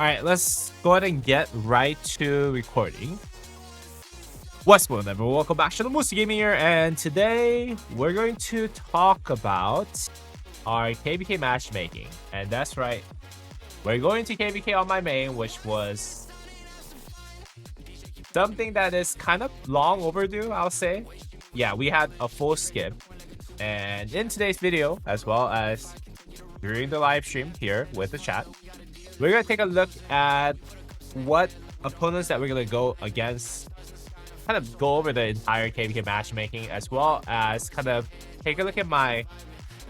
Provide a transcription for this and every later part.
All right, let's go ahead and get right to recording. What's going on, everyone? Welcome back to the Moosey Gaming here, and today we're going to talk about our KvK matchmaking. And that's right, we're going to KvK on my main, which was something that is kind of long overdue, I'll say. Yeah, we had a full skip, and in today's video, as well as during the live stream here with the chat, we're going to take a look at what opponents that we're going to go against, kind of go over the entire KvK matchmaking, as well as kind of take a look at my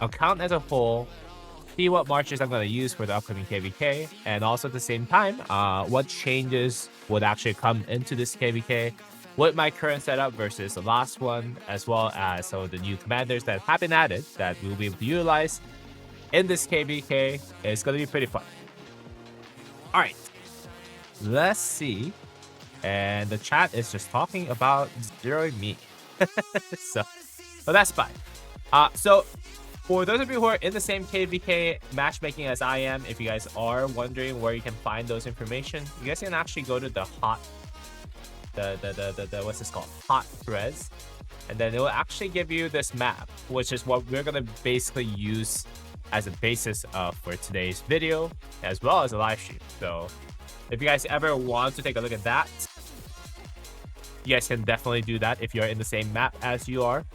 account as a whole, see what marches I'm going to use for the upcoming KvK, and also at the same time, what changes would actually come into this KvK with my current setup versus the last one, as well as some of the new commanders that have been added that we'll be able to utilize in this KvK. It's going to be pretty fun. All right, let's see. And the chat is just talking about zeroing me. so that's fine. So for those of you who are in the same KvK matchmaking as I am, if you guys are wondering where you can find those information, you guys can actually go to the what's this called? Hot threads. And then it will actually give you this map, which is what we're going to basically use as a basis for today's video, as well as a live stream. So if you guys ever want to take a look at that, you guys can definitely do that if you're in the same map as you are.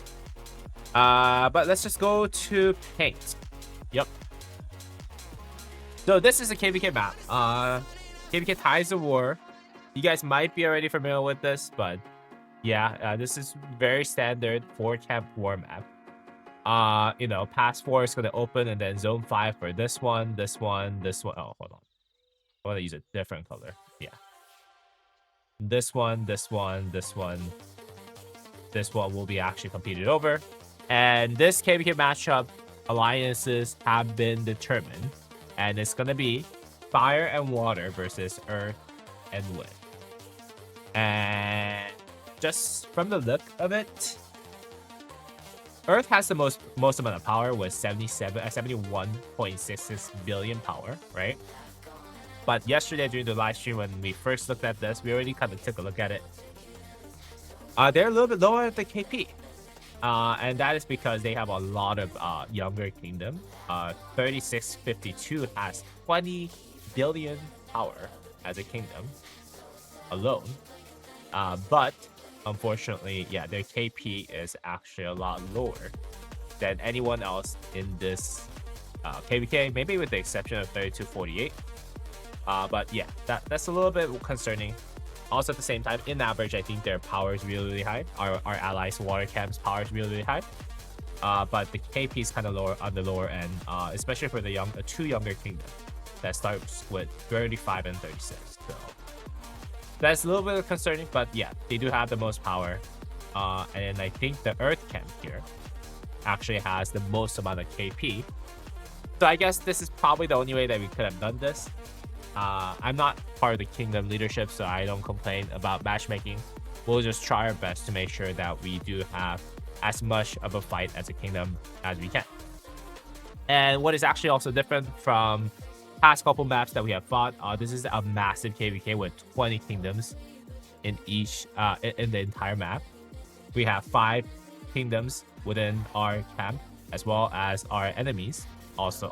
But let's just go to paint. Yep. So this is a KvK map. KvK Ties of War. You guys might be already familiar with this, but yeah, this is very standard 4-camp war map. You know, Pass 4 is going to open, and then Zone 5 for this one, this one, this one. Oh, hold on. I want to use a different color. Yeah. This one, this one, this one. This one will be actually competed over. And this KvK matchup alliances have been determined. And it's going to be Fire and Water versus Earth and Wind. And just from the look of it, Earth has the most amount of power with 71.66 billion power, right? But yesterday during the live stream when we first looked at this, we already kind of took a look at it. They're a little bit lower than KP. And that is because they have a lot of younger kingdom. 3652 has 20 billion power as a kingdom alone. But unfortunately, yeah, their KP is actually a lot lower than anyone else in this KvK, maybe with the exception of 3248. But yeah, that's a little bit concerning. Also, at the same time, in average, I think their power is really, really high. Our allies' water camp's power is really, really high. But the KP is kind of lower on the lower end, especially for the two younger kingdoms that starts with 35 and 36. So that's a little bit concerning, but yeah, they do have the most power. And I think the Earth camp here actually has the most amount of KP. So I guess this is probably the only way that we could have done this. I'm not part of the kingdom leadership, so I don't complain about matchmaking. We'll just try our best to make sure that we do have as much of a fight as a kingdom as we can. And what is actually also different from past couple maps that we have fought, this is a massive KvK with 20 kingdoms in each in the entire map. We have 5 kingdoms within our camp, as well as our enemies also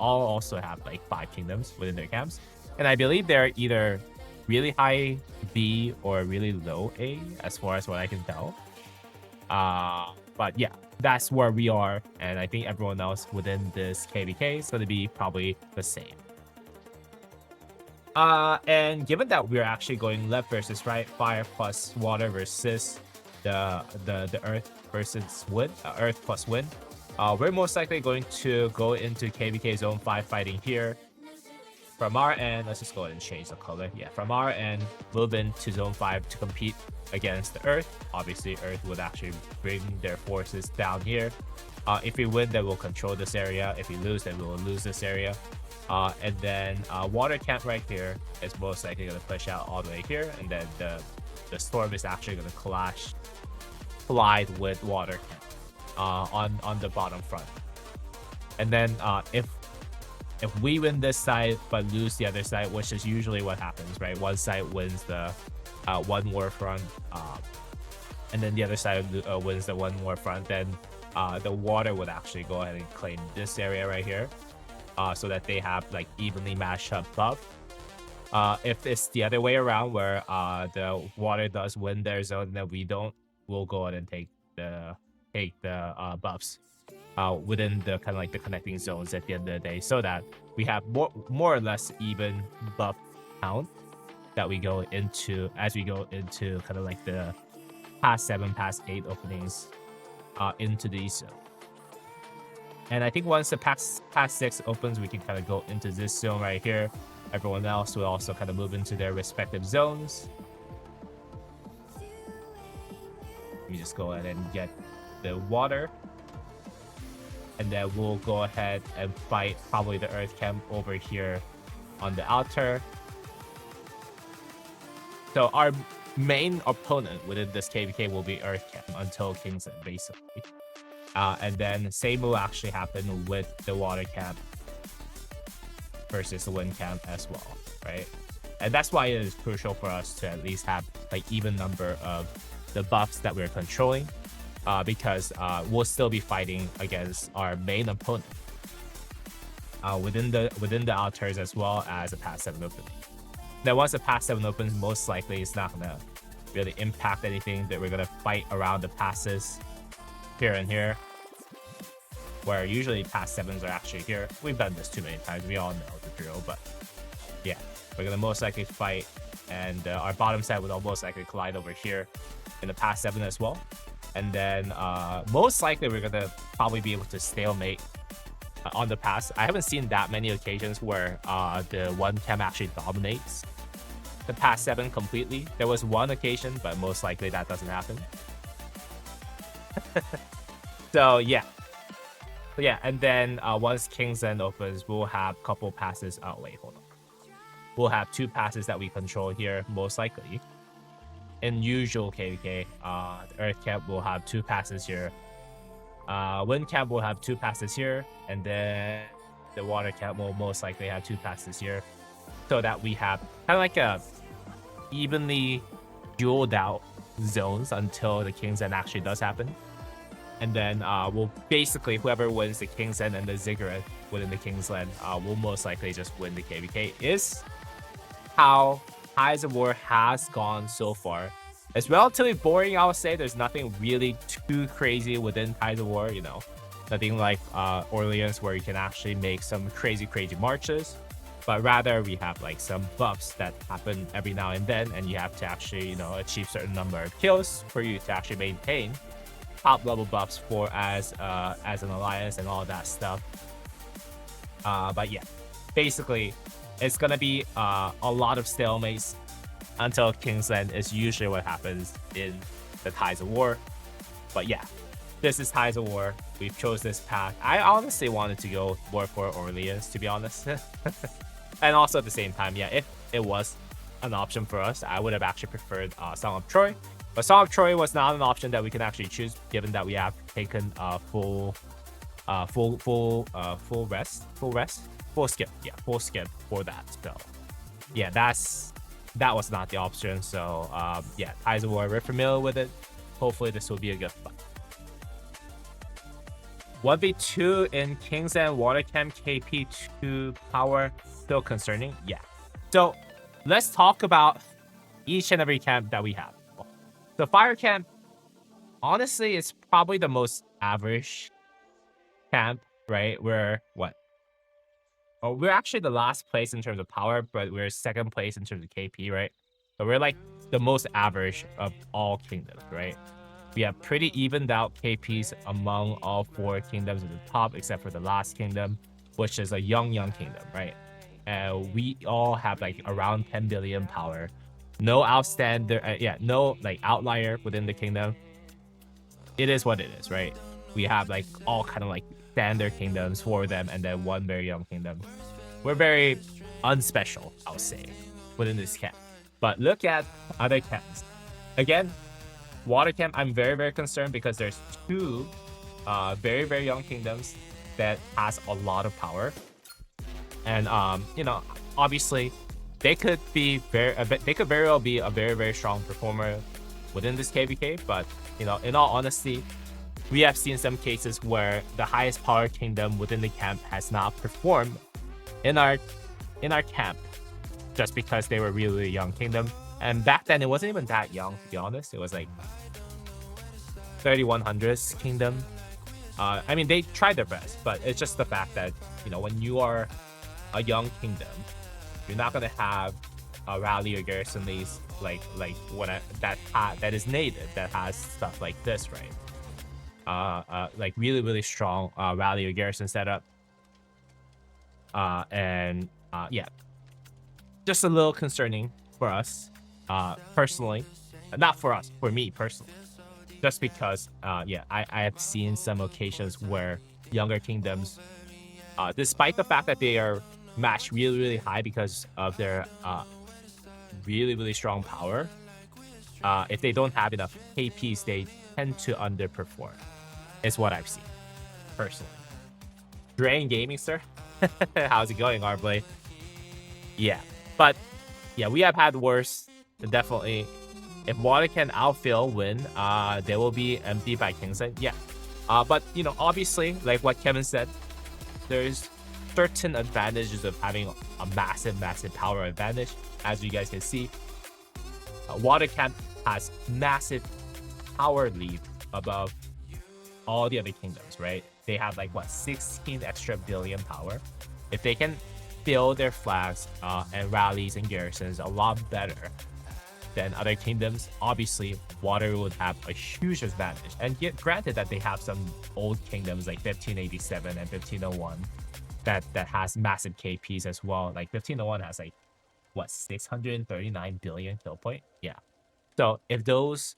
have like 5 kingdoms within their camps. And I believe they're either really high B or really low A, as far as what I can tell. But yeah, that's where we are. And I think everyone else within this KvK is going to be probably the same. And given that we're actually going left versus right, fire plus water versus the earth versus wind, earth plus wind, we're most likely going to go into KvK Zone 5 fighting here. From our end, let's just go ahead and change the color. Yeah, from our end, move into Zone 5 to compete against the Earth. Obviously, Earth would actually bring their forces down here. If we win, then we'll control this area. If we lose, then we'll lose this area. And then Water Camp right here is most likely going to push out all the way here. And then the Storm is actually going to collide with Water Camp on the bottom front. And then if if we win this side but lose the other side, which is usually what happens, right? One side wins the one war front, and then the other side wins the one war front, then the water would actually go ahead and claim this area right here, so that they have like evenly matched up buff. If it's the other way around where the water does win their zone, then we don't, we'll go ahead and take the buffs within the kind of like the connecting zones at the end of the day, so that we have more or less even buff count that we go into as we go into kind of like the past 7, past 8 openings into these zones. And I think once the past 6 opens, we can kind of go into this zone right here. Everyone else will also kind of move into their respective zones. We just go ahead and get the water. And then we'll go ahead and fight probably the Earth Camp over here on the outer. So our main opponent within this KvK will be Earth Camp until King's End, basically. And then same will actually happen with the Water Camp versus the Wind Camp as well, right? And that's why it is crucial for us to at least have like even number of the buffs that we're controlling, because we'll still be fighting against our main opponent within the altars as well as the past 7 open. Now once the past 7 opens, most likely it's not gonna really impact anything, that we're gonna fight around the passes here and here, where usually past 7s are actually here. We've done this too many times, we all know the drill, but yeah, we're gonna most likely fight, and our bottom side would most likely collide over here in the past 7 as well. And then most likely we're gonna probably be able to stalemate on the pass. I haven't seen that many occasions where the one cam actually dominates the past 7 completely. There was one occasion, but most likely that doesn't happen. So yeah. And then once King's End opens, we'll have a couple passes. Oh wait, hold on. We'll have 2 passes that we control here, most likely. In usual KvK, the Earth Camp will have 2 passes here. Wind Camp will have 2 passes here, and then the Water Camp will most likely have 2 passes here, so that we have kind of like a evenly dueled out zones until the King's End actually does happen. And then we'll basically, whoever wins the King's End and the Ziggurat within the King's End will most likely just win the KvK. Is how Tides of War has gone so far. It's relatively boring, I would say. There's nothing really too crazy within Tides of War, you know. Nothing like Orleans where you can actually make some crazy marches. But rather, we have like some buffs that happen every now and then, and you have to actually, you know, achieve certain number of kills for you to actually maintain top level buffs for as an alliance and all that stuff. But yeah, basically, it's gonna be a lot of stalemates until King's End is usually what happens in the Tides of War. But yeah, this is Tides of War. We've chose this path. I honestly wanted to go more for Orleans, to be honest. And also at the same time, yeah, if it was an option for us, I would have actually preferred Song of Troy. But Song of Troy was not an option that we can actually choose, given that we have taken full skip for that. So yeah, that was not the option. So yeah, Tides of War, we're familiar with it. Hopefully this will be a good fight. 1v2 in King's End Water Camp KP2 power, still concerning? Yeah. So let's talk about each and every camp that we have. The Fire Camp, honestly, it's probably the most average camp, right? We're what? Oh, we're actually the last place in terms of power, but we're 2nd place in terms of KP, right? So we're like the most average of all kingdoms, right? We have pretty evened out KPs among all 4 kingdoms at the top, except for the last kingdom, which is a young kingdom, right? And we all have like around 10 billion power. No no like outlier within the kingdom. It is what it is, right? We have like all kind of like standard kingdoms, 4 of them, and then 1 very young kingdom. We're very unspecial, I would say, within this camp. But look at other camps. Again, Water Camp, I'm very concerned because there's 2 very young kingdoms that has a lot of power. And you know, obviously, they could very well be a very strong performer within this KvK. But you know, in all honesty, we have seen some cases where the highest power kingdom within the camp has not performed in our camp just because they were really young kingdom. And back then, it wasn't even that young, to be honest. It was like 3100s kingdom. I mean, they tried their best, but it's just the fact that, you know, when you are a young kingdom, you're not gonna have a rally or garrison leads like what that is native, that has stuff like this, right? Like really strong rally or garrison setup. Yeah, just a little concerning for us, personally. Not for us, for me personally. Just because, yeah, I have seen some occasions where younger kingdoms, despite the fact that they are matched really high because of their really strong power, if they don't have enough KPs, they tend to underperform. Is what I've seen, personally. Drain Gaming, sir. How's it going, Arblade? Yeah, but yeah, we have had worse. Definitely, if Water can outfill win, they will be empty by Kingside. Yeah, but you know, obviously, like what Kevin said, there's certain advantages of having a massive power advantage. As you guys can see, Water Camp has massive power lead above all the other kingdoms, right? They have like what, 16 extra billion power. If they can fill their flags and rallies and garrisons a lot better than other kingdoms, obviously Water would have a huge advantage. And yet, granted that they have some old kingdoms like 1587 and 1501 that has massive KPs as well. Like 1501 has like what, 639 billion kill point. Yeah. So if those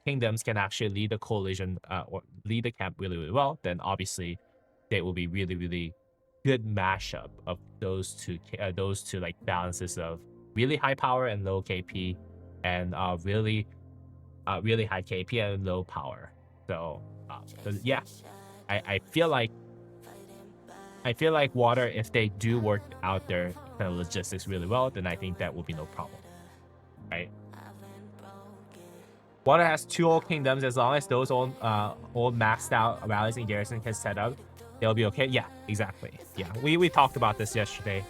kingdoms can actually lead the coalition or lead the camp really well, then obviously they will be really good mashup of those two like balances of really high power and low KP, and really high KP and low power. So yeah, I feel like Water, if they do work out their kind of logistics really well, then I think that will be no problem, right? Water has 2 old kingdoms. As long as those old maxed out rallies and garrison can set up, they'll be okay. Yeah, exactly. Yeah, we talked about this yesterday.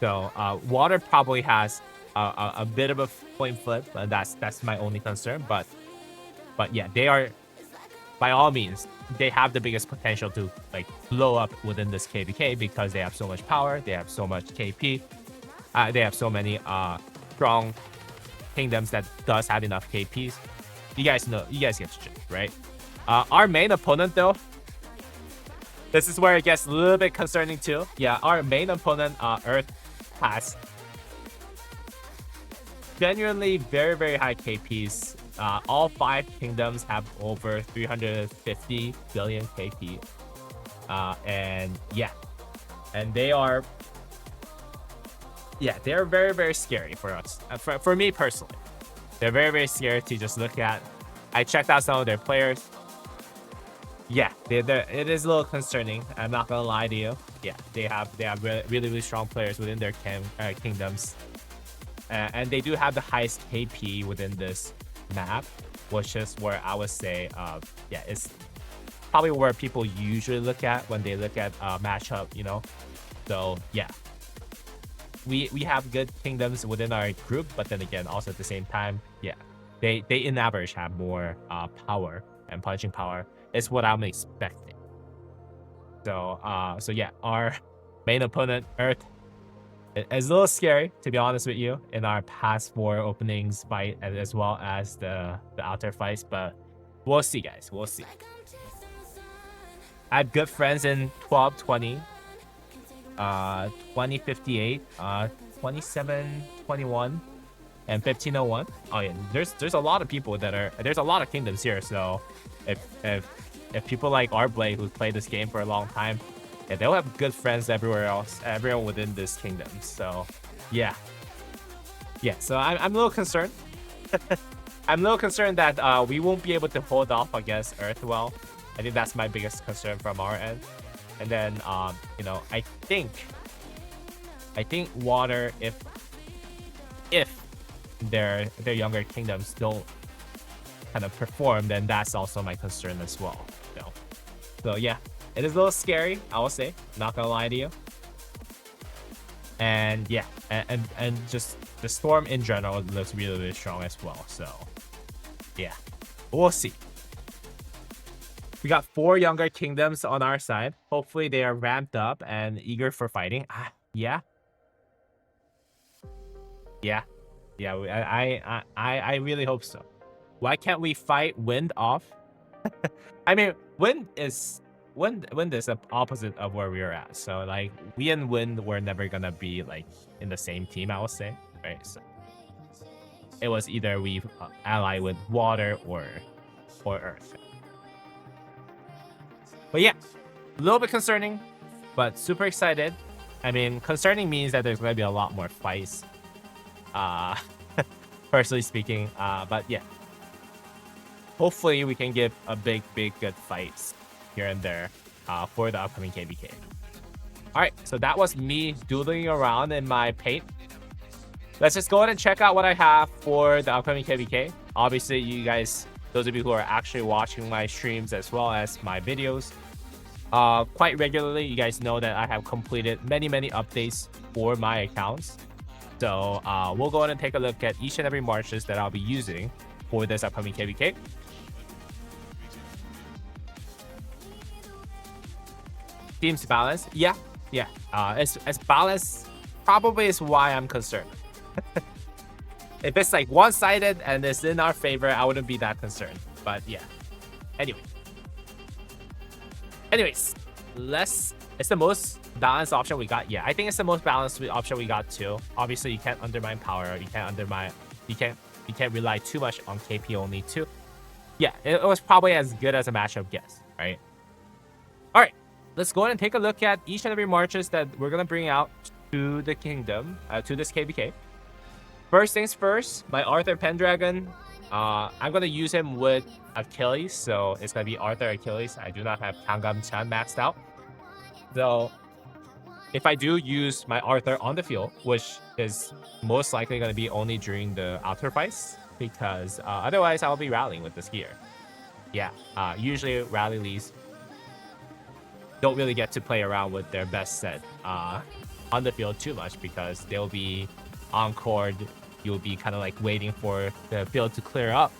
So Water probably has a bit of a point flip, and that's my only concern. But yeah, they are, by all means, they have the biggest potential to like blow up within this KvK because they have so much power, they have so much KP, they have so many strong kingdoms that does have enough KPs. You guys get the gist, right? Our main opponent, though, this is where it gets a little bit concerning too. Yeah, our main opponent, Earth, has genuinely very high KPs. All 5 kingdoms have over 350 billion KP. And yeah, and they are, yeah, they're very scary for us. For me personally, they're very scary to just look at. I checked out some of their players. Yeah, it is a little concerning. I'm not gonna lie to you. Yeah, they have really strong players within their kingdoms, and they do have the highest KP within this map, which is where I would say, yeah, it's probably where people usually look at when they look at matchup, you know. So yeah, we have good kingdoms within our group, but then again, also at the same time, yeah, they in average have more power and punching power. Is what I'm expecting. So so yeah, our main opponent, Earth, is a little scary, to be honest with you, in our past 4 openings fight, as well as the outer fights, but we'll see, guys. We'll see. I have good friends in 1220, 2058, 2721, and 1501. Oh yeah, there's a lot of people there's a lot of kingdoms here. So if people like Arblade, who played this game for a long time, yeah, they'll have good friends everywhere else, everyone within this kingdom. So yeah, so I'm a little concerned. I'm a little concerned that we won't be able to hold off against Earth well. I think that's my biggest concern from our end. And then you know, I think I think water, if their younger kingdoms don't kind of perform, then that's also my concern as well. So yeah, it is a little scary, I will say. Not gonna lie to you. And yeah, and just the storm in general looks really, really strong as well. So yeah, we'll see. We got 4 younger kingdoms on our side. Hopefully they are ramped up and eager for fighting. Yeah. I really hope so. Why can't we fight wind off? I mean, wind is the opposite of where we are at. So like, we and wind were never gonna be like in the same team, I would say, right? So it was either we ally with water or earth. But yeah, a little bit concerning, but super excited. I mean, concerning means that there's gonna be a lot more fights. Personally speaking, but yeah. Hopefully we can give a big good fights here and there for the upcoming KvK. Alright, so that was me doodling around in my paint. Let's just go ahead and check out what I have for the upcoming KvK. Obviously, you guys, those of you who are actually watching my streams as well as my videos, quite regularly, you guys know that I have completed many updates for my accounts. So we'll go ahead and take a look at each and every marches that I'll be using for this upcoming KvK. Team's balanced. Yeah. As balanced probably is why I'm concerned. If it's like one-sided and it's in our favor, I wouldn't be that concerned. But yeah. Anyways, it's the most balanced option we got. Yeah, I think it's the most balanced option we got too. Obviously, you can't undermine power. You can't rely too much on KP only too. Yeah, it was probably as good as a matchup guess, right? All right, let's go ahead and take a look at each and every marches that we're gonna bring out to the kingdom, to this KvK. First things first, my Arthur Pendragon. I'm gonna use him with Achilles, so it's gonna be Arthur Achilles. I do not have Kangam Chan maxed out. So if I do use my Arthur on the field, which is most likely going to be only during the outer fights, because otherwise I'll be rallying with this gear. Yeah, usually rally leads don't really get to play around with their best set on the field too much, because they'll be encored. You'll be kind of like waiting for the field to clear up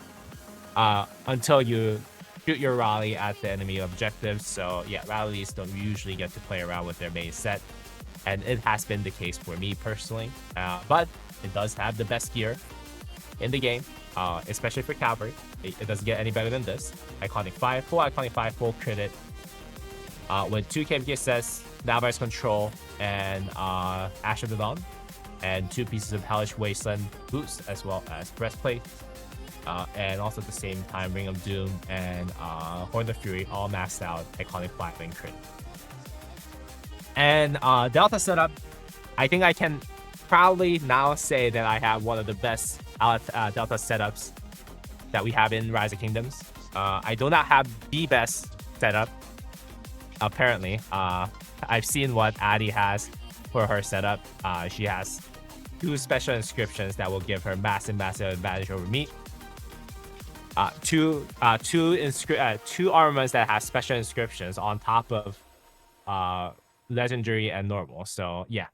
until you shoot your rally at the enemy objectives. So yeah, rallies don't usually get to play around with their main set, and it has been the case for me personally. But it does have the best gear in the game, especially for cavalry. It doesn't get any better than this. Iconic 5, full iconic 5, full credit, with 2 KvK sets, Navarre's Control, and Ash of the Dawn, and 2 pieces of Hellish Wasteland boost, as well as breastplate. And also at the same time, Ring of Doom and Horn of Fury, all maxed out iconic 5 and crit. And Delta setup, I think I can proudly now say that I have one of the best Delta setups that we have in Rise of Kingdoms. I do not have the best setup, apparently. I've seen what Addie has for her setup. She has 2 special inscriptions that will give her massive advantage over me. Two armaments that have special inscriptions on top of legendary and normal. So yeah,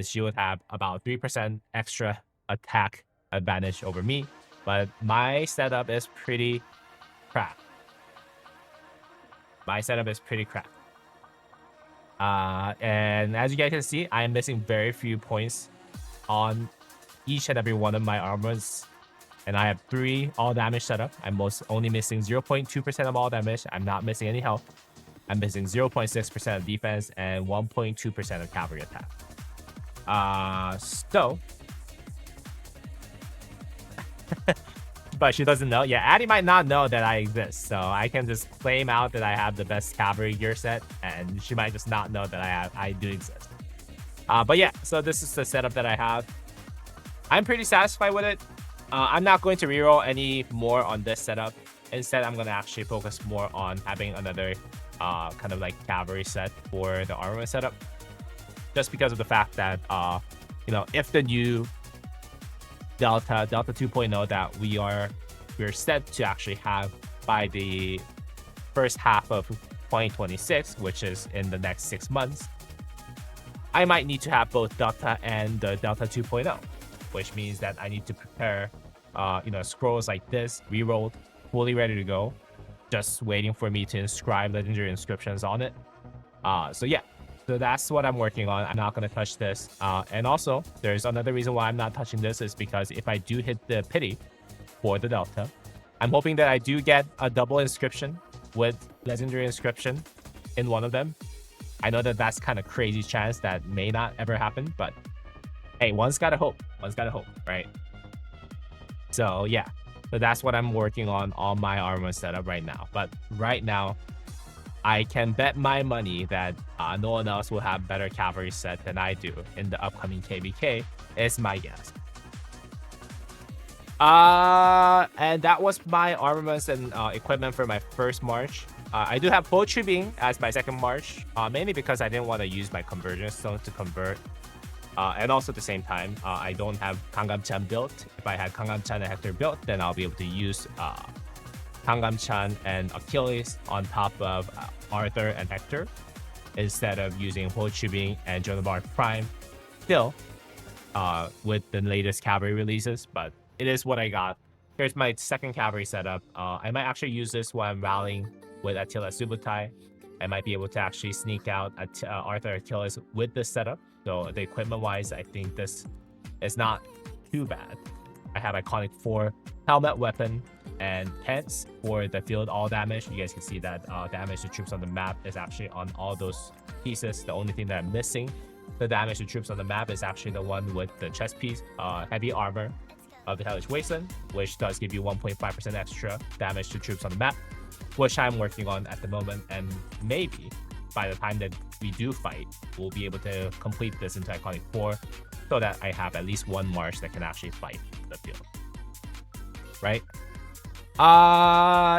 she would have about 3% extra attack advantage over me. But my setup is pretty crap. And as you guys can see, I am missing very few points on each and every one of my armors. And I have 3 all damage setup. I'm only missing 0.2% of all damage. I'm not missing any health. I'm missing 0.6% of defense and 1.2% of cavalry attack. But she doesn't know. Yeah, Addie might not know that I exist, so I can just claim out that I have the best cavalry gear set, and she might just not know that I do exist. But yeah, so this is the setup that I have. I'm pretty satisfied with it. I'm not going to reroll any more on this setup. Instead, I'm going to actually focus more on having another kind of like cavalry set for the armament setup. just because of the fact that if the new Delta 2.0 that we're set to actually have by the first half of 2026, which is in the next 6 months, I might need to have both Delta and the Delta 2.0, which means that I need to prepare, scrolls like this, rerolled, fully ready to go, just waiting for me to inscribe legendary inscriptions on it. So that's what I'm working on. I'm not going to touch this. And also, there's another reason why I'm not touching this is because if I do hit the pity for the Delta, I'm hoping that I do get a double inscription with legendary inscription in one of them. I know that that's kind of crazy chance that may not ever happen, but hey, one's got to hope. One's got to hope, right? So yeah, so that's what I'm working on my armor setup right now. But right now, I can bet my money that no one else will have better cavalry set than I do in the upcoming KvK, is my guess. And that was my armaments and equipment for my first march. I do have Ho Chi Minh as my second march, mainly because I didn't want to use my conversion stone to convert. And also at the same time, I don't have Kangam Chan built. If I had Kangam Chan and Hector built, then I'll be able to use Kangam Chan and Achilles on top of Arthur and Hector, instead of using Ho Chi Minh and Joan of Arc Prime still with the latest cavalry releases. But it is what I got. Here's my second cavalry setup. I might actually use this while I'm rallying with Attila Subutai. I might be able to actually sneak out Arthur Achilles with this setup. So the equipment wise, I think this is not too bad. I have Iconic 4 helmet, weapon, and pants for the field all damage. You guys can see that damage to troops on the map is actually on all those pieces. The only thing that I'm missing, the damage to troops on the map, is actually the one with the chest piece, heavy armor of the Hellish Wasteland, which does give you 1.5% extra damage to troops on the map, which I'm working on at the moment. And maybe by the time that we do fight, we'll be able to complete this into Iconic 4 so that I have at least one march that can actually fight the field, right?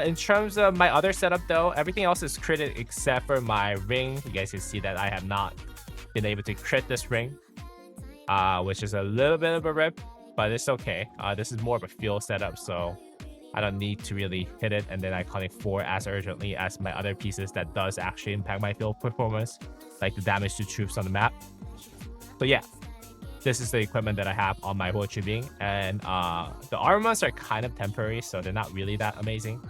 In terms of my other setup though, everything else is critted except for my ring. You guys can see that I have not been able to crit this ring, which is a little bit of a rip, but it's okay. This is more of a field setup, so I don't need to really hit it and then Iconic 4 as urgently as my other pieces that does actually impact my field performance, like the damage to troops on the map. So yeah, this is the equipment that I have on my Ho Chi Minh, and the armaments are kind of temporary, so they're not really that amazing.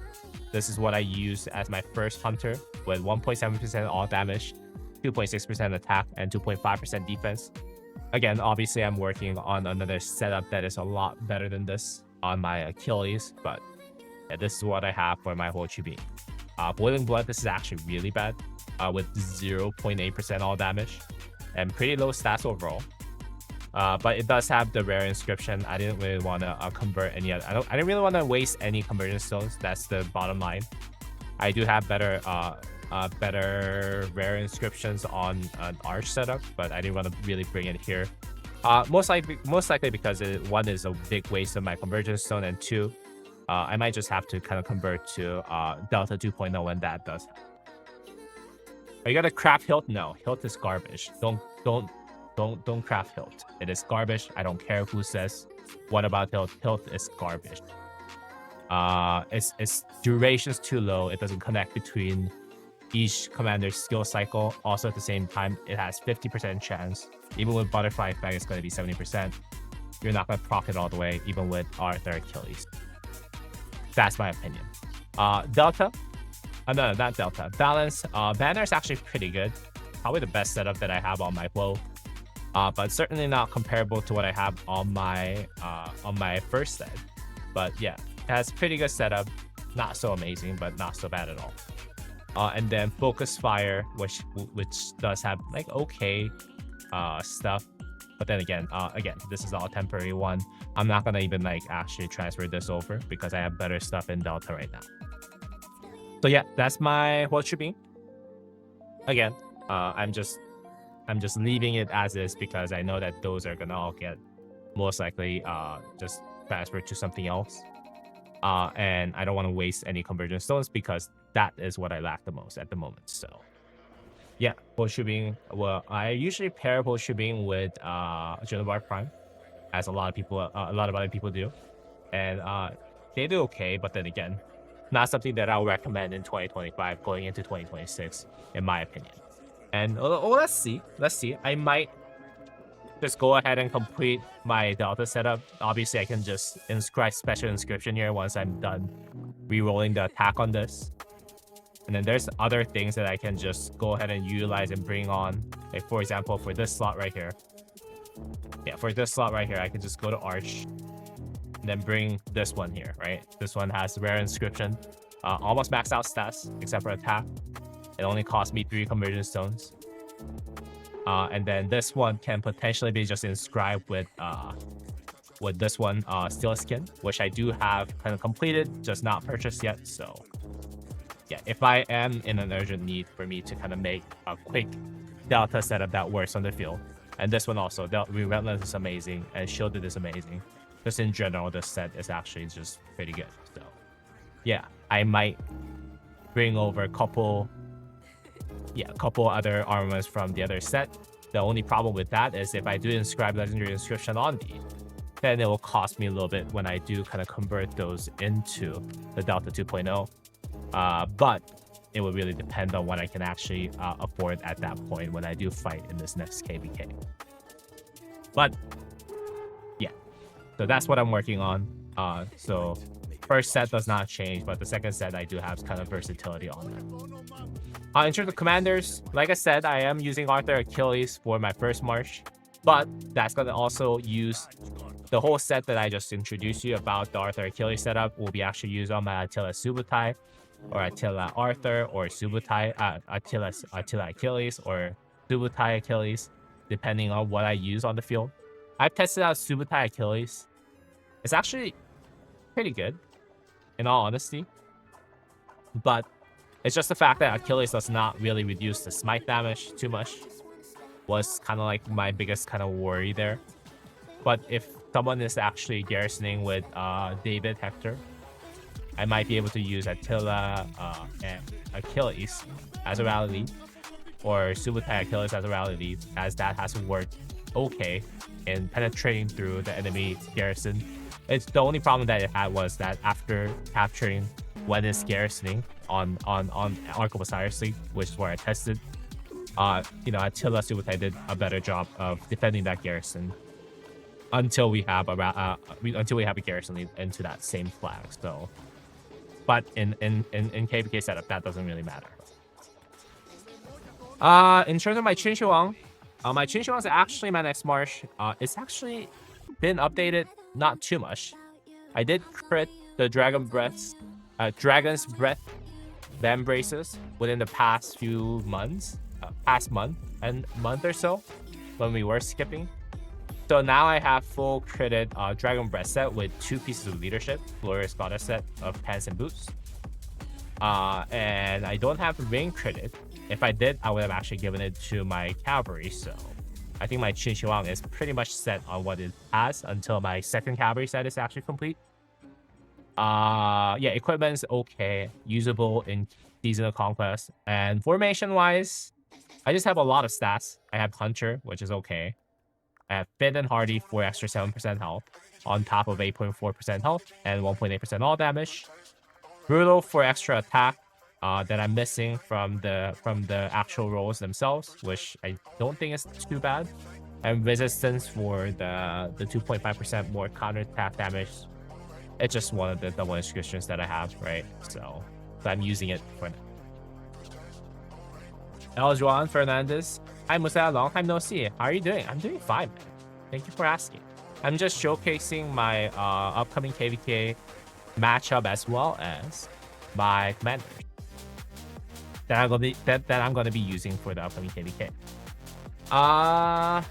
This is what I use as my first hunter with 1.7% all damage, 2.6% attack, and 2.5% defense. Again, obviously I'm working on another setup that is a lot better than this on my Achilles, but yeah, this is what I have for my Ho Chi Minh. Boiling Blood, this is actually really bad, with 0.8% all damage and pretty low stats overall. But it does have the rare inscription. I didn't really want to convert any other. I didn't really want to waste any conversion stones. That's the bottom line. I do have better rare inscriptions on an arch setup, but I didn't want to really bring it here. Most likely because one is a big waste of my conversion stone, and two, I might just have to kind of convert to Delta 2.0 when that does. Are you gonna craft hilt? No, hilt is garbage. Don't craft hilt. It is garbage. I don't care who says what about hilt. Hilt is garbage. Its duration's too low. It doesn't connect between each commander's skill cycle. Also at the same time, it has 50% chance. Even with butterfly effect, it's going to be 70%. You're not going to proc it all the way, even with Arthur Achilles. That's my opinion. Delta. No, not Delta. Balance. Banner is actually pretty good. Probably the best setup that I have on my flow. But certainly not comparable to what I have on my first set. But yeah, it has pretty good setup. Not so amazing, but not so bad at all. And then Focus Fire, which does have like okay stuff. But then again, this is all temporary one. I'm not gonna even like actually transfer this over because I have better stuff in Delta right now. So yeah, that's my Ho Chi Minh. Again, I'm just leaving it as is because I know that those are gonna all get most likely just transferred to something else. And I don't want to waste any conversion stones because that is what I lack the most at the moment. So Yeah, Bull Shubing. Well, I usually pair Bull Shubing with Jonabar Prime, as a lot of people, a lot of other people do, and they do okay. But then again, not something that I would recommend in 2025 going into 2026, in my opinion. And let's see, let's see. I might just go ahead and complete my Delta setup. Obviously, I can just inscribe special inscription here once I'm done re-rolling the attack on this. And then there's other things that I can just go ahead and utilize and bring on. Like, for example, for this slot right here. Yeah, for this slot right here, I can just go to Arch and then bring this one here, right? This one has rare inscription, almost maxed out stats, except for attack. It only cost me 3 conversion stones. And then this one can potentially be just inscribed with this one, Steel Skin, which I do have kind of completed, just not purchased yet. So yeah, if I am in an urgent need for me to kind of make a quick Delta setup that works on the field, and this one also, Relentless is amazing, and Shielded is amazing. Just in general, this set is actually just pretty good. So yeah, I might bring over a couple other armaments from the other set. The only problem with that is if I do inscribe Legendary Inscription on these, then it will cost me a little bit when I do kind of convert those into the Delta 2.0. But it would really depend on what I can actually afford at that point when I do fight in this next KvK. But yeah, so that's what I'm working on. So first set does not change, but the second set I do have kind of versatility on that. In terms of commanders, like I said, I am using Arthur Achilles for my first march, but that's going to also use the whole set that I just introduced you about. The Arthur Achilles setup will be actually used on my Attila Subutai, or Attila Arthur, or Subutai, Attila Achilles, or Subutai Achilles, depending on what I use on the field. I've tested out Subutai Achilles. It's actually pretty good, in all honesty. But it's just the fact that Achilles does not really reduce the smite damage too much. Was kind of like my biggest kind of worry there. But if someone is actually garrisoning with David Hector, I might be able to use Attila and Achilles as a rally lead, or Subutai Achilles as a rally lead, as that has worked okay in penetrating through the enemy garrison. It's the only problem that it had was that after capturing when it's garrisoning on Ark of Osiris League, which is where I tested, Attila Subutai did a better job of defending that garrison until we have a garrison lead into that same flag. So, but in KvK setup, that doesn't really matter. In terms of my Qin my Qin is actually my next march. It's actually been updated not too much. I did crit the Dragon's Breath Van Braces within the past few months, past month or so, when we were skipping. So now I have full critted Dragon Breath set with 2 pieces of leadership, Glorious Goddess set of pants and boots. And I don't have ring critted. If I did, I would have actually given it to my cavalry. So I think my Qin is pretty much set on what it has until my second cavalry set is actually complete. Yeah, equipment's okay, usable in Season of Conquest. And formation wise, I just have a lot of stats. I have Hunter, which is okay. I have Fit and Hardy for extra 7% health, on top of 8.4% health and 1.8% all damage. Brutal for extra attack that I'm missing from the actual rolls themselves, which I don't think is too bad. And resistance for the 2.5% more counter attack damage. It's just one of the double inscriptions that I have, right? So I'm using it for now. El Juan Fernandez. Hi Musa, long time no see. How are you doing? I'm doing fine, man. Thank you for asking. I'm just showcasing my upcoming KvK matchup as well as my commanders that I'm gonna be using for the upcoming KvK.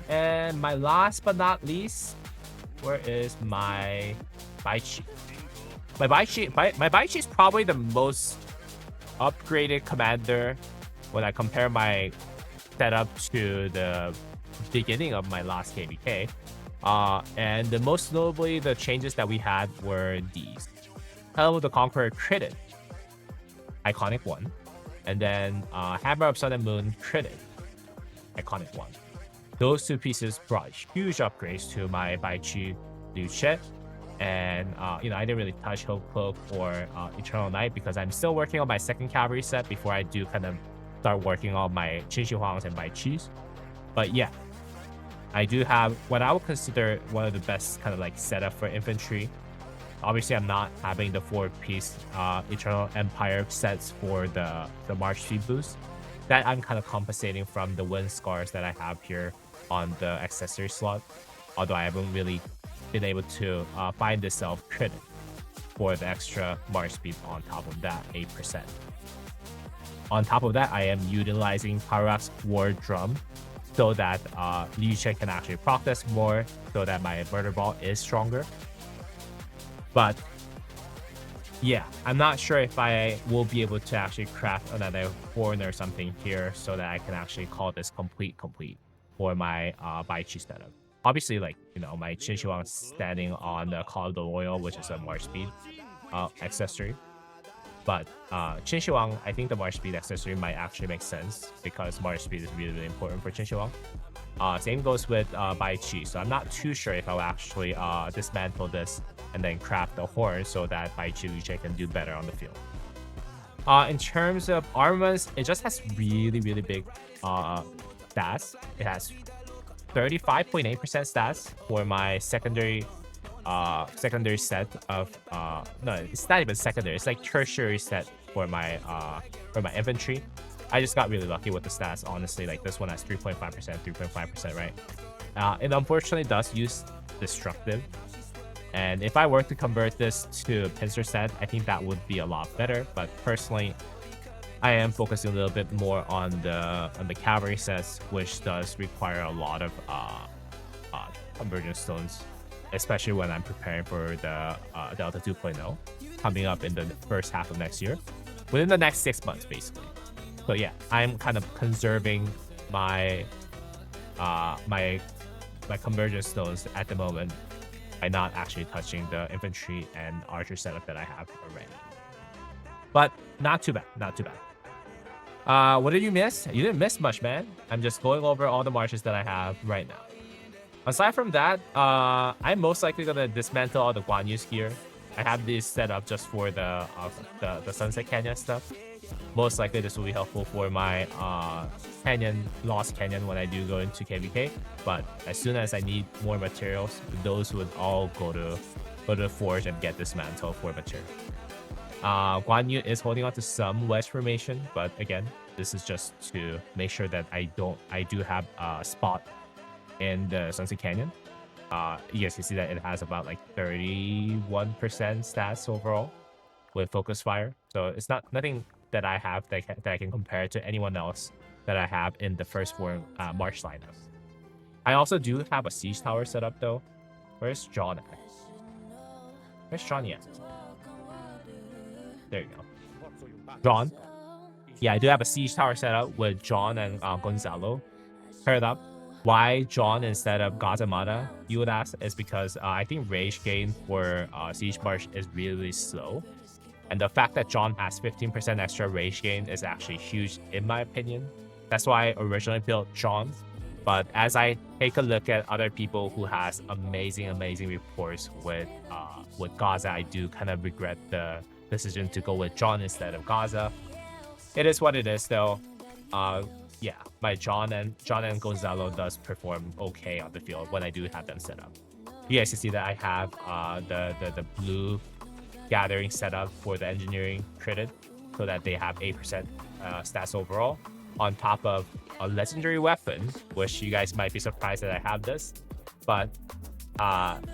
And my last but not least, where is my Baichi? My Baichi is probably the most upgraded commander when I compare my setup to the beginning of my last KvK. And the most notably, the changes that we had were these. Helm of the Conqueror critted. Iconic 1. And then Hammer of Sun and Moon Critic, iconic one. Those two pieces brought huge upgrades to my Baichi Luce. And, I didn't really touch Hope Cloak or Eternal Night because I'm still working on my second cavalry set before I do kind of start working on my Qinshi Huangs and Baichis. But yeah, I do have what I would consider one of the best kind of like setup for infantry. Obviously, I'm not having the 4-piece Eternal Empire sets for the March speed boost. That I'm kind of compensating from the wind scars that I have here on the accessory slot. Although I haven't really been able to find the self credit for the extra March speed on top of that 8%. On top of that, I am utilizing Parallax War Drum so that Liu Che can actually proc this more so that my murder ball is stronger. But yeah, I'm not sure if I will be able to actually craft another horn or something here so that I can actually call this complete for my Baichi setup. Obviously, like, my Qinshi Wang standing on the Call of the Loyal, which is a March speed accessory. But Qinshi Wang, I think the March speed accessory might actually make sense because March speed is really, really important for Qinshi Wang. Same goes with Baichi, so I'm not too sure if I'll actually dismantle this and then craft the horn so that Baichi Liu Che can do better on the field. In terms of armaments, it just has really, really big stats. It has 35.8% stats for my secondary set of no, it's not even secondary, it's like tertiary set for my infantry. I just got really lucky with the stats, honestly. Like this one has 3.5%, right? It unfortunately does use destructive, and if I were to convert this to pincer set, I think that would be a lot better. But personally, I am focusing a little bit more on the cavalry sets, which does require a lot of convergence stones, especially when I'm preparing for the Delta 2.0 coming up in the first half of next year, within the next 6 months, basically. So yeah, I'm kind of conserving my my convergence stones at the moment by not actually touching the infantry and archer setup that I have already. But not too bad, not too bad. What did you miss? You didn't miss much, man. I'm just going over all the marches that I have right now. Aside from that, I'm most likely gonna dismantle all the Guan Yu's here. I have this set up just for the Sunset Canyon stuff. Most likely this will be helpful for my Lost Canyon when I do go into KvK. But as soon as I need more materials, those would all go to the forge and get dismantled for material. Guan Yu is holding on to some wedge formation, but again, this is just to make sure that I do have a spot in the Sunset Canyon. You guys can see that it has about like 31% stats overall with focus fire. So it's nothing that I have that I can compare to anyone else that I have in the first 4 March lineup. I also do have a siege tower set up though. Where's John at? Where's Johnny at? There you go. John. Yeah, I do have a siege tower set up with John and Gonzalo paired up. Why John instead of Gazamata, you would ask, is because I think rage gain for Siege March is really slow. And the fact that John has 15% extra rage gain is actually huge in my opinion. That's why I originally built John. But as I take a look at other people who has amazing reports with Gaza, I do kind of regret the decision to go with John instead of Gaza. It is what it is though. Yeah, my John and Gonzalo does perform okay on the field when I do have them set up. You guys can see that I have the blue gathering set up for the engineering credit so that they have 8% stats overall on top of a legendary weapon, which you guys might be surprised that I have this. But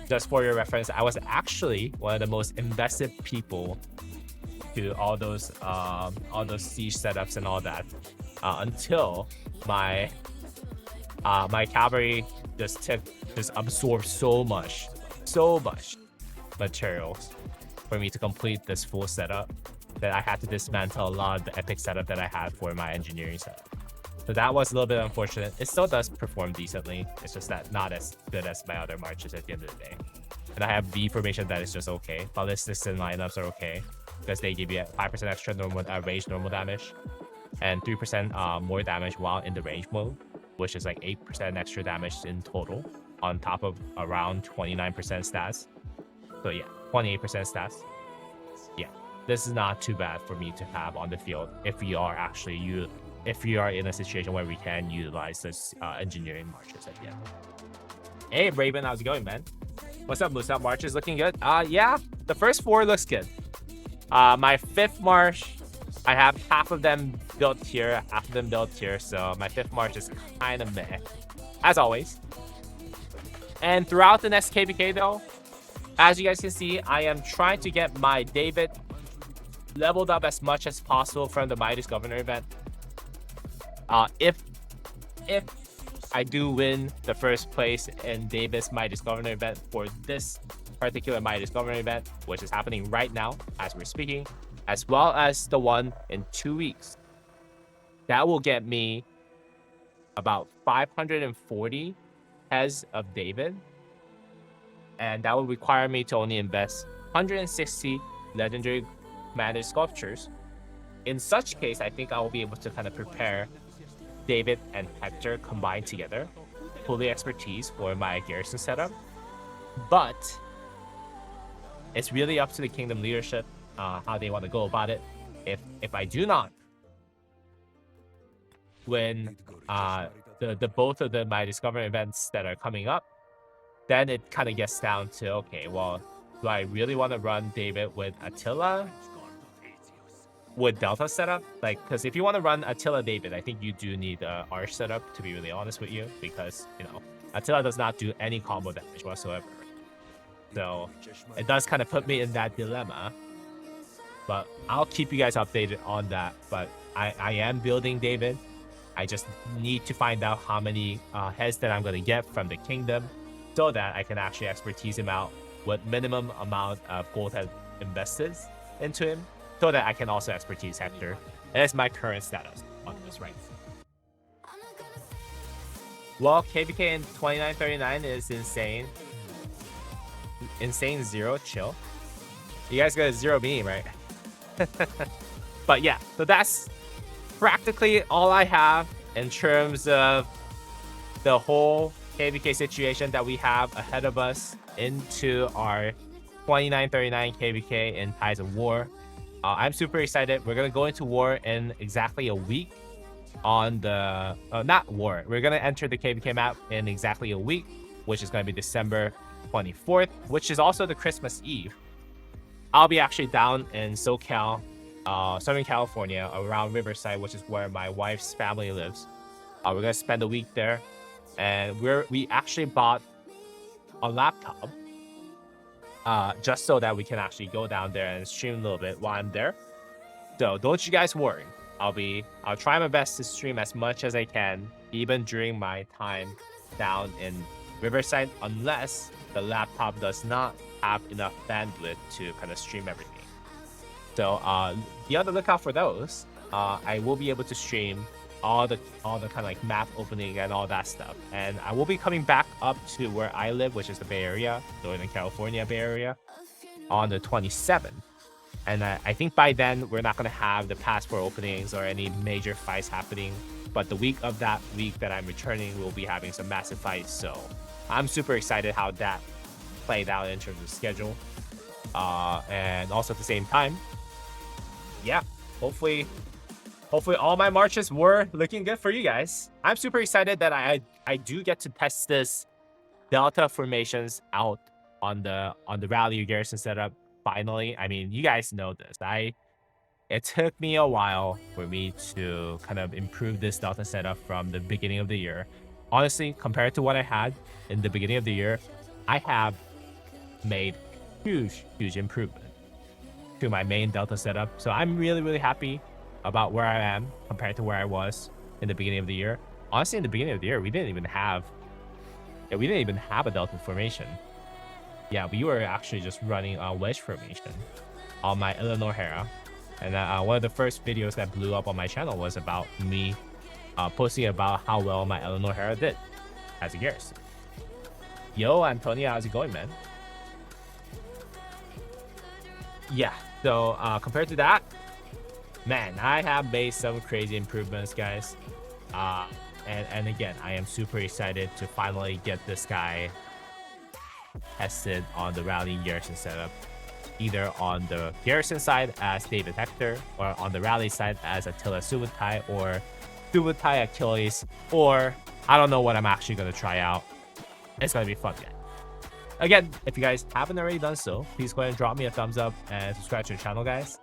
just for your reference, I was actually one of the most invested people to all those siege setups and all that until my cavalry just absorbed so much materials for me to complete this full setup that I had to dismantle a lot of the epic setup that I had for my engineering setup. So that was a little bit unfortunate. It still does perform decently. It's just that not as good as my other marches at the end of the day. And I have V formation that is just okay. Ballistics and lineups are okay because they give you 5% extra normal range normal damage. and 3% more damage while in the range mode, which is like 8% extra damage in total on top of around 29% stats. So yeah, 28% stats. Yeah, this is not too bad for me to have on the field if we are actually if we are in a situation where we can utilize this engineering marches at the end. Hey Raven, how's it going, man? What's up, Moose? March is looking good. Yeah, the first 4 looks good. My 5th march, I have half of them built here, half of them built here, so my 5th march is kind of meh, as always. And throughout the next KvK though, as you guys can see, I am trying to get my David leveled up as much as possible from the Midas Governor event. If I do win the first place in Davis Midas Governor event for this particular Midas Governor event, which is happening right now as we're speaking, as well as the one in 2 weeks, that will get me about 540 heads of David, and that will require me to only invest 160 legendary commander sculptures. In such case, I think I will be able to kind of prepare David and Hector combined together, fully expertise for my garrison setup. But it's really up to the kingdom leadership how they want to go about it. If I do not win the both of my Discover events that are coming up, then it kind of gets down to, okay, well, do I really want to run David with Attila with Delta setup? Like, because if you want to run Attila David, I think you do need Arch setup, to be really honest with you, because, you know, Attila does not do any combo damage whatsoever. So it does kind of put me in that dilemma, but I'll keep you guys updated on that. But I am building David. I just need to find out how many heads that I'm going to get from the kingdom so that I can actually expertise him out with minimum amount of gold head invested into him, so that I can also expertise Hector. And that's my current status on this rank. Well, KvK in 2939 is insane. Insane zero, chill. You guys got a zero beam, right? But yeah, so that's practically all I have in terms of the whole KvK situation that we have ahead of us into our 2939 KvK in Tides of War. I'm super excited. We're gonna go into war in exactly a week on the not war. We're gonna enter the KvK map in exactly a week, which is gonna be December 24th, which is also the Christmas Eve. I'll be actually down in SoCal, Southern California, around Riverside, which is where my wife's family lives. We're gonna spend a week there, and we actually bought a laptop just so that we can actually go down there and stream a little bit while I'm there. So don't you guys worry. I'll try my best to stream as much as I can, even during my time down in Riverside, unless the laptop does not have enough bandwidth to kind of stream everything. So be on the lookout for those. I will be able to stream all the kind of like map opening and all that stuff, and I will be coming back up to where I live, which is the Bay Area, Northern California Bay Area, on the 27th. And I think by then we're not going to have the passport openings or any major fights happening, but the week of that week that I'm returning, we'll be having some massive fights. So I'm super excited how that played out in terms of schedule, and also at the same time, yeah, hopefully all my marches were looking good for you guys. I'm super excited that I do get to test this Delta formations out on the rally garrison setup finally. I mean, you guys know this. It took me a while for me to kind of improve this Delta setup from the beginning of the year. Honestly, compared to what I had in the beginning of the year, I have made huge improvement to my main Delta setup. So I'm really happy about where I am compared to where I was in the beginning of the year. Honestly, in the beginning of the year, we didn't even have a Delta formation. Yeah, we were actually just running a wedge formation on my Eleanor Hera. And one of the first videos that blew up on my channel was about me posting about how well my Eleanor Hera did as a garrison. Yo, Antonio, how's it going, man? Yeah, so compared to that, man, I have made some crazy improvements, guys. And again, I am super excited to finally get this guy tested on the rally garrison setup, either on the garrison side as David Hector, or on the rally side as Attila Subutai, or Subutai Achilles, or I don't know what I'm actually going to try out. It's going to be fun, guys. Again, if you guys haven't already done so, please go ahead and drop me a thumbs up and subscribe to the channel, guys.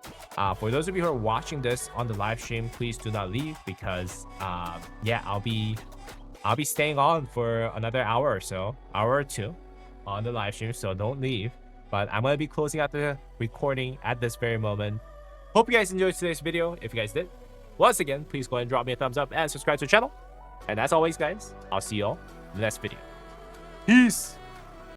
For those of you who are watching this on the live stream, please do not leave because, yeah, I'll be staying on for another hour or so, hour or two on the live stream, so don't leave. But I'm going to be closing out the recording at this very moment. Hope you guys enjoyed today's video. If you guys did, once again, please go ahead and drop me a thumbs up and subscribe to the channel. And as always, guys, I'll see you all in the next video. Peace!